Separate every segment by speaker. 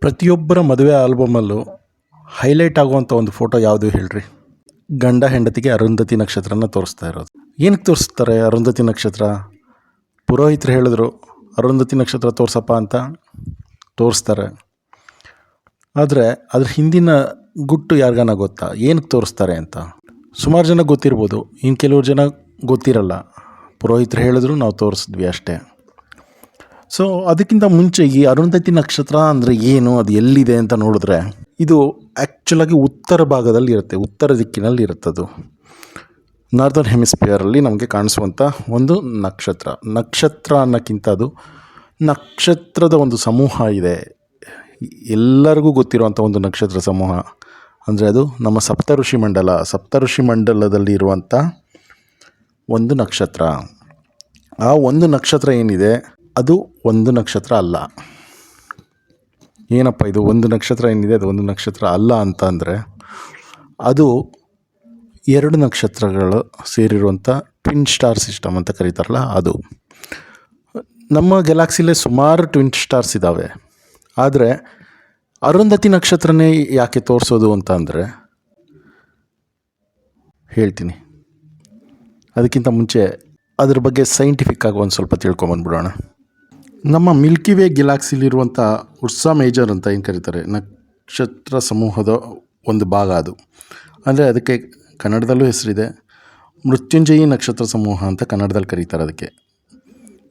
Speaker 1: ಪ್ರತಿಯೊಬ್ಬರ ಮದುವೆ ಆಲ್ಬಮಲ್ಲೂ ಹೈಲೈಟ್ ಆಗುವಂಥ ಒಂದು ಫೋಟೋ ಯಾವುದು ಹೇಳ್ರಿ? ಗಂಡ ಹೆಂಡತಿಗೆ ಅರುಂಧತಿ ನಕ್ಷತ್ರನ ತೋರಿಸ್ತಾ ಇರೋದು. ಏನಕ್ಕೆ ತೋರಿಸ್ತಾರೆ ಅರುಂಧತಿ ನಕ್ಷತ್ರ? ಪುರೋಹಿತರು ಹೇಳಿದ್ರು ಅರುಂಧತಿ ನಕ್ಷತ್ರ ತೋರಿಸಪ್ಪ ಅಂತ, ತೋರಿಸ್ತಾರೆ. ಆದರೆ ಅದ್ರ ಹಿಂದಿನ ಗುಟ್ಟು ಯಾರಿಗಾನ ಗೊತ್ತಾ? ಏನಕ್ಕೆ ತೋರಿಸ್ತಾರೆ ಅಂತ? ಸುಮಾರು ಜನ ಗೊತ್ತಿರ್ಬೋದು, ಇನ್ನು ಕೆಲವ್ರು ಜನ ಗೊತ್ತಿರಲ್ಲ. ಪುರೋಹಿತರು ಹೇಳಿದ್ರು ನಾವು ತೋರಿಸಿದ್ವಿ ಅಷ್ಟೇ. ಸೊ ಅದಕ್ಕಿಂತ ಮುಂಚೆ ಈ ಅರುಂಧತಿ ನಕ್ಷತ್ರ ಅಂದರೆ ಏನು, ಅದು ಎಲ್ಲಿದೆ ಅಂತ ನೋಡಿದ್ರೆ, ಇದು ಆ್ಯಕ್ಚುಲಾಗಿ ಉತ್ತರ ಭಾಗದಲ್ಲಿ ಇರುತ್ತೆ, ಉತ್ತರ ದಿಕ್ಕಿನಲ್ಲಿ ಇರುತ್ತದು. ನಾರ್ದರ್ನ್ ಹೆಮಿಸ್ಫಿಯರಲ್ಲಿ ನಮಗೆ ಕಾಣಿಸುವಂಥ ಒಂದು ನಕ್ಷತ್ರ. ನಕ್ಷತ್ರ ಅನ್ನೋಕ್ಕಿಂತ ಅದು ನಕ್ಷತ್ರದ ಒಂದು ಸಮೂಹ ಇದೆ. ಎಲ್ಲರಿಗೂ ಗೊತ್ತಿರುವಂಥ ಒಂದು ನಕ್ಷತ್ರ ಸಮೂಹ ಅಂದರೆ ಅದು ನಮ್ಮ ಸಪ್ತಋಷಿ ಮಂಡಲ. ಸಪ್ತಋಷಿ ಮಂಡಲದಲ್ಲಿ ಇರುವಂಥ ಒಂದು ನಕ್ಷತ್ರ. ಆ ಒಂದು ನಕ್ಷತ್ರ ಏನಿದೆ ಅದು ಒಂದು ನಕ್ಷತ್ರ ಅಲ್ಲ. ಏನಪ್ಪ ಇದು ಒಂದು ನಕ್ಷತ್ರ ಏನಿದೆ ಅದು ಒಂದು ನಕ್ಷತ್ರ ಅಲ್ಲ ಅಂತ ಅಂದರೆ, ಅದು ಎರಡು ನಕ್ಷತ್ರಗಳು ಸೇರಿರುವಂಥ ಟ್ವಿನ್ ಸ್ಟಾರ್ ಸಿಸ್ಟಮ್ ಅಂತ ಕರೀತಾರಲ್ಲ ಅದು. ನಮ್ಮ ಗ್ಯಾಲಾಕ್ಸಿಲೇ ಸುಮಾರು ಟ್ವಿನ್ ಸ್ಟಾರ್ಸ್ ಇದ್ದಾವೆ. ಆದರೆ ಅರುಂಧತಿ ನಕ್ಷತ್ರನೇ ಯಾಕೆ ತೋರಿಸೋದು ಅಂತ ಅಂದರೆ ಹೇಳ್ತೀನಿ. ಅದಕ್ಕಿಂತ ಮುಂಚೆ ಅದ್ರ ಬಗ್ಗೆ ಸೈಂಟಿಫಿಕ್ ಆಗಿ ಒಂದು ಸ್ವಲ್ಪ ತಿಳ್ಕೊಂಬಂದ್ಬಿಡೋಣ. ನಮ್ಮ ಮಿಲ್ಕಿ ವೇ ಗ್ಯಾಲಾಕ್ಸಿಲಿರುವಂಥ ಉರ್ಸಾ ಮೇಜರ್ ಅಂತ ಏನು ಕರೀತಾರೆ, ನಕ್ಷತ್ರ ಸಮೂಹದ ಒಂದು ಭಾಗ ಅದು. ಅಂದರೆ ಅದಕ್ಕೆ ಕನ್ನಡದಲ್ಲೂ ಹೆಸರಿದೆ, ಮೃತ್ಯುಂಜಯಿ ನಕ್ಷತ್ರ ಸಮೂಹ ಅಂತ ಕನ್ನಡದಲ್ಲಿ ಕರೀತಾರೆ ಅದಕ್ಕೆ.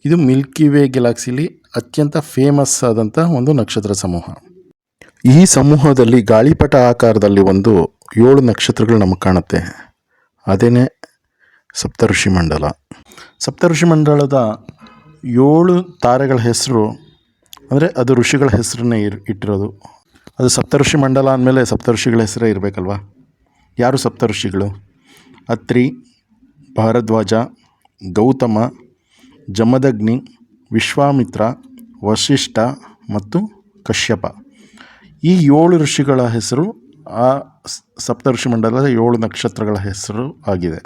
Speaker 1: ಇದು ಮಿಲ್ಕಿ ವೇ ಗ್ಯಾಲಾಕ್ಸಿಲಿ ಅತ್ಯಂತ ಫೇಮಸ್ ಆದಂಥ ಒಂದು ನಕ್ಷತ್ರ ಸಮೂಹ. ಈ ಸಮೂಹದಲ್ಲಿ ಗಾಳಿಪಟ ಆಕಾರದಲ್ಲಿ ಒಂದು 7 ನಕ್ಷತ್ರಗಳು ನಮಗೆ ಕಾಣುತ್ತೆ. ಅದೇನೇ ಸಪ್ತಋಷಿ ಮಂಡಲ. ಸಪ್ತಋಷಿ ಮಂಡಲದ 7 ತಾರೆಗಳ ಹೆಸರು ಅಂದರೆ ಅದು ಋಷಿಗಳ ಹೆಸರನ್ನೇ ಇಟ್ಟಿರೋದು. ಅದು ಸಪ್ತಋಷಿ ಮಂಡಲ ಅಂದಮೇಲೆ ಸಪ್ತಋಷಿಗಳ ಹೆಸರೇ ಇರಬೇಕಲ್ವ. ಯಾರು ಸಪ್ತಋಷಿಗಳು? ಅತ್ರಿ, ಭಾರದ್ವಾಜ, ಗೌತಮ, ಜಮದಗ್ನಿ, ವಿಶ್ವಾಮಿತ್ರ, ವಸಿಷ್ಠ ಮತ್ತು ಕಶ್ಯಪ. ಈ 7 ಋಷಿಗಳ ಹೆಸರು ಆ ಸಪ್ತಋಷಿ ಮಂಡಲದ 7 ನಕ್ಷತ್ರಗಳ ಹೆಸರು ಆಗಿದೆ.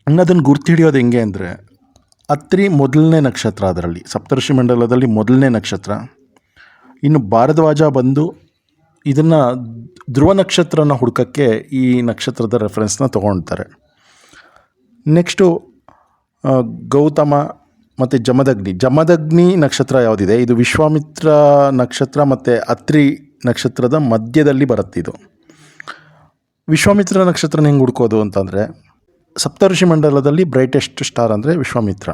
Speaker 1: ಅನ್ನೋದನ್ನು ಗುರ್ತು ಹಿಡಿಯೋದು ಹೆಂಗೆ ಅಂದರೆ, ಅತ್ರಿ ಮೊದಲನೇ ನಕ್ಷತ್ರ, ಅದರಲ್ಲಿ ಸಪ್ತಋಷಿ ಮಂಡಲದಲ್ಲಿ ಮೊದಲನೇ ನಕ್ಷತ್ರ. ಇನ್ನು ಭಾರದ್ವಾಜ ಬಂದು ಇದನ್ನು ಧ್ರುವ ನಕ್ಷತ್ರನ ಹುಡುಕೋಕ್ಕೆ ಈ ನಕ್ಷತ್ರದ ರೆಫರೆನ್ಸ್ನ ತೊಗೊಳ್ತಾರೆ. ನೆಕ್ಸ್ಟು ಗೌತಮ ಮತ್ತು ಜಮದಗ್ನಿ ನಕ್ಷತ್ರ ಯಾವುದಿದೆ, ಇದು ವಿಶ್ವಾಮಿತ್ರ ನಕ್ಷತ್ರ ಮತ್ತು ಅತ್ರಿ ನಕ್ಷತ್ರದ ಮಧ್ಯದಲ್ಲಿ ಬರುತ್ತೆ. ಇದು ವಿಶ್ವಾಮಿತ್ರ ನಕ್ಷತ್ರನ ಹೆಂಗೆ ಹುಡ್ಕೋದು ಅಂತಂದರೆ, ಸಪ್ತಋಷಿ ಮಂಡಲದಲ್ಲಿ ಬ್ರೈಟೆಸ್ಟ್ ಸ್ಟಾರ್ ಅಂದರೆ ವಿಶ್ವಾಮಿತ್ರ.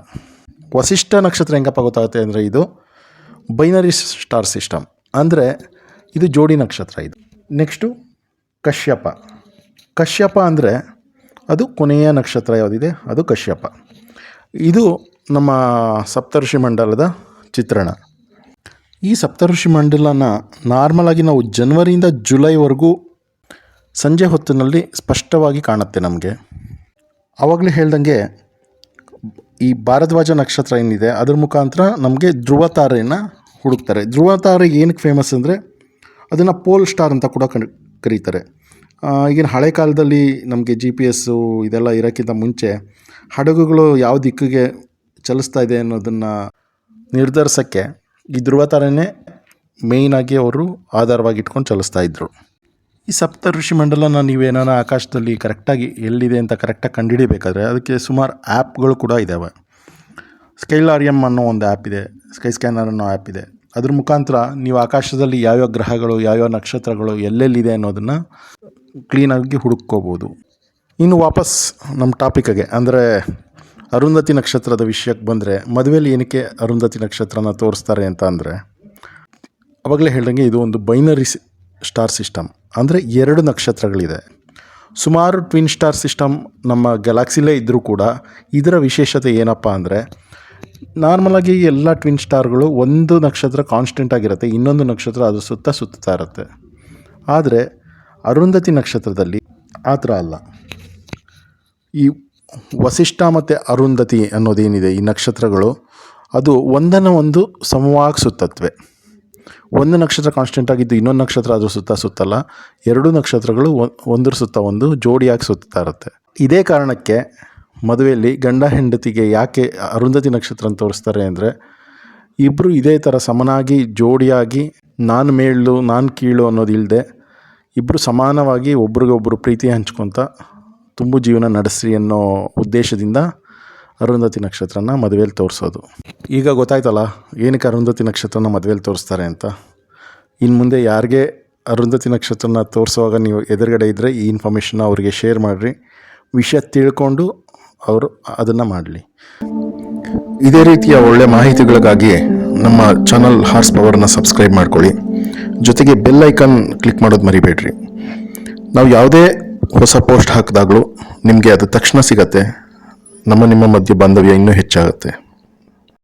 Speaker 1: ವಸಿಷ್ಠ ನಕ್ಷತ್ರ ಹೆಂಗಪ್ಪ ಗೊತ್ತಾಗುತ್ತೆ ಅಂದರೆ, ಇದು ಬೈನರಿ ಸ್ಟಾರ್ ಸಿಸ್ಟಮ್, ಅಂದರೆ ಇದು ಜೋಡಿ ನಕ್ಷತ್ರ ಇದು. ನೆಕ್ಸ್ಟು ಕಶ್ಯಪ ಅಂದರೆ ಅದು ಕೊನೆಯ ನಕ್ಷತ್ರ ಯಾವುದಿದೆ ಅದು ಕಶ್ಯಪ. ಇದು ನಮ್ಮ ಸಪ್ತಋಷಿ ಮಂಡಲದ ಚಿತ್ರಣ. ಈ ಸಪ್ತಋಷಿ ಮಂಡಲನ ನಾರ್ಮಲಾಗಿ ನಾವು ಜನವರಿಯಿಂದ ಜುಲೈವರೆಗೂ ಸಂಜೆ ಹೊತ್ತಿನಲ್ಲಿ ಸ್ಪಷ್ಟವಾಗಿ ಕಾಣುತ್ತೆ ನಮಗೆ. ಆವಾಗಲೇ ಹೇಳ್ದಂಗೆ ಈ ಭಾರದ್ವಾಜ ನಕ್ಷತ್ರ ಏನಿದೆ ಅದ್ರ ಮುಖಾಂತರ ನಮಗೆ ಧ್ರುವ ತಾರೆಯನ್ನು ಹುಡುಕ್ತಾರೆ. ಧ್ರುವ ತಾರೆ ಏನಕ್ಕೆ ಫೇಮಸ್ ಅಂದರೆ, ಅದನ್ನು ಪೋಲ್ ಸ್ಟಾರ್ ಅಂತ ಕೂಡ ಕರೀತಾರೆ. ಈಗಿನ ಹಳೆ ಕಾಲದಲ್ಲಿ ನಮಗೆ GPS ಇದೆಲ್ಲ ಇರೋಕ್ಕಿಂತ ಮುಂಚೆ ಹಡಗುಗಳು ಯಾವ ದಿಕ್ಕಿಗೆ ಚಲಿಸ್ತಾ ಇದೆ ಅನ್ನೋದನ್ನು ನಿರ್ಧರಿಸೋಕ್ಕೆ ಈ ಧ್ರುವ ತಾರೆನೇ ಮೇಯ್ನಾಗಿ ಅವರು ಆಧಾರವಾಗಿ ಇಟ್ಕೊಂಡು ಚಲಿಸ್ತಾಯಿದ್ರು. ಈ ಸಪ್ತಋಷಿ ಮಂಡಲನ ನೀವೇನಾರ ಆಕಾಶದಲ್ಲಿ ಕರೆಕ್ಟಾಗಿ ಎಲ್ಲಿದೆ ಅಂತ ಕರೆಕ್ಟಾಗಿ ಕಂಡುಹಿಡಿಬೇಕಾದ್ರೆ ಅದಕ್ಕೆ ಸುಮಾರು ಆ್ಯಪ್ಗಳು ಕೂಡ ಇದ್ದಾವೆ. ಸ್ಕೈಲಾರಿಯಮ್ ಅನ್ನೋ ಒಂದು ಆ್ಯಪ್ ಇದೆ, ಸ್ಕೈ ಸ್ಕ್ಯಾನರ್ ಅನ್ನೋ ಆ್ಯಪ್ ಇದೆ. ಅದ್ರ ಮುಖಾಂತರ ನೀವು ಆಕಾಶದಲ್ಲಿ ಯಾವ್ಯಾವ ಗ್ರಹಗಳು, ಯಾವ್ಯಾವ ನಕ್ಷತ್ರಗಳು ಎಲ್ಲೆಲ್ಲಿದೆ ಅನ್ನೋದನ್ನು ಕ್ಲೀನಾಗಿ ಹುಡುಕ್ಕೋಬೋದು. ಇನ್ನು ವಾಪಸ್ ನಮ್ಮ ಟಾಪಿಕ್ಗೆ ಅಂದರೆ ಅರುಂಧತಿ ನಕ್ಷತ್ರದ ವಿಷಯಕ್ಕೆ ಬಂದರೆ, ಮದುವೆಯಲ್ಲಿ ಏನಕ್ಕೆ ಅರುಂಧತಿ ನಕ್ಷತ್ರನ ತೋರಿಸ್ತಾರೆ ಅಂತ ಅಂದರೆ, ಆವಾಗಲೇ ಹೇಳ್ದಂಗೆ ಇದು ಒಂದು ಬೈನರಿ ಸ್ಟಾರ್ ಸಿಸ್ಟಮ್, ಅಂದರೆ 2 ನಕ್ಷತ್ರಗಳಿದೆ. ಸುಮಾರು ಟ್ವಿನ್ ಸ್ಟಾರ್ ಸಿಸ್ಟಮ್ ನಮ್ಮ ಗ್ಯಾಲಾಕ್ಸಿಲೇ ಇದ್ದರೂ ಕೂಡ ಇದರ ವಿಶೇಷತೆ ಏನಪ್ಪ ಅಂದರೆ, ನಾರ್ಮಲಾಗಿ ಎಲ್ಲ ಟ್ವಿನ್ ಸ್ಟಾರ್ಗಳು ಒಂದು ನಕ್ಷತ್ರ ಕಾನ್ಸ್ಟೆಂಟ್ ಆಗಿರುತ್ತೆ, ಇನ್ನೊಂದು ನಕ್ಷತ್ರ ಅದು ಸುತ್ತಾ ಇರುತ್ತೆ. ಆದರೆ ಅರುಂಧತಿ ನಕ್ಷತ್ರದಲ್ಲಿ ಆ ಥರ ಅಲ್ಲ. ಈ ವಸಿಷ್ಠ ಮತ್ತು ಅರುಂಧತಿ ಅನ್ನೋದೇನಿದೆ ಈ ನಕ್ಷತ್ರಗಳು, ಅದು ಒಂದನ್ನು ಒಂದು ಸಮವಾಗಿ ಸುತ್ತತ್ವೆ. ಒಂದು ನಕ್ಷತ್ರ ಕಾನ್ಸ್ಟೆಂಟ್ ಆಗಿದ್ದು ಇನ್ನೊಂದು ನಕ್ಷತ್ರ ಅದು ಸುತ್ತಲ್ಲ, 2 ನಕ್ಷತ್ರಗಳು ಒಂದ್ರ ಸುತ್ತ ಒಂದು ಜೋಡಿಯಾಗಿ ಸುತ್ತಾ ಇರುತ್ತೆ. ಇದೇ ಕಾರಣಕ್ಕೆ ಮದುವೆಯಲ್ಲಿ ಗಂಡ ಹೆಂಡತಿಗೆ ಯಾಕೆ ಅರುಂಧತಿ ನಕ್ಷತ್ರ ತೋರಿಸ್ತಾರೆ ಅಂದರೆ, ಇಬ್ಬರು ಇದೇ ಥರ ಸಮನಾಗಿ ಜೋಡಿಯಾಗಿ ನಾನು ಮೇಲು ನಾನು ಕೀಳು ಅನ್ನೋದಿಲ್ಲದೆ ಇಬ್ಬರು ಸಮಾನವಾಗಿ ಒಬ್ರಿಗೊಬ್ಬರು ಪ್ರೀತಿ ಹಂಚ್ಕೊತ ತುಂಬು ಜೀವನ ನಡೆಸಿ ಅನ್ನೋ ಉದ್ದೇಶದಿಂದ ಅರುಂಧತಿ ನಕ್ಷತ್ರನ ಮದುವೆಯಲ್ಲಿ ತೋರಿಸೋದು. ಈಗ ಗೊತ್ತಾಯ್ತಲ್ಲ ಏನಕ್ಕೆ ಅರುಂಧತಿ ನಕ್ಷತ್ರನ ಮದುವೆಯಲ್ಲಿ ತೋರಿಸ್ತಾರೆ ಅಂತ. ಇನ್ನು ಮುಂದೆ ಯಾರಿಗೆ ಅರುಂಧತಿ ನಕ್ಷತ್ರನ ತೋರಿಸುವಾಗ ನೀವು ಎದುರುಗಡೆ ಇದ್ದರೆ ಈ ಇನ್ಫಾರ್ಮೇಷನ್ನ ಅವರಿಗೆ ಶೇರ್ ಮಾಡಿರಿ. ವಿಷಯ ತಿಳ್ಕೊಂಡು ಅವರು ಅದನ್ನು ಮಾಡಲಿ. ಇದೇ ರೀತಿಯ ಒಳ್ಳೆಯ ಮಾಹಿತಿಗಳಿಗಾಗಿ ನಮ್ಮ ಚಾನಲ್ ಹಾರ್ಸ್ ಪವರ್ನ ಸಬ್ಸ್ಕ್ರೈಬ್ ಮಾಡ್ಕೊಳ್ಳಿ. ಜೊತೆಗೆ ಬೆಲ್ ಐಕಾನ್ ಕ್ಲಿಕ್ ಮಾಡೋದು ಮರಿಬೇಡ್ರಿ. ನಾವು ಯಾವುದೇ ಹೊಸ ಪೋಸ್ಟ್ ಹಾಕಿದಾಗಲೂ ನಿಮಗೆ ಅದು ತಕ್ಷಣ ಸಿಗತ್ತೆ. ನಿಮ್ಮ ಮಧ್ಯೆ ಬಾಂಧವ್ಯ ಇನ್ನೂ ಹೆಚ್ಚಾಗುತ್ತೆ.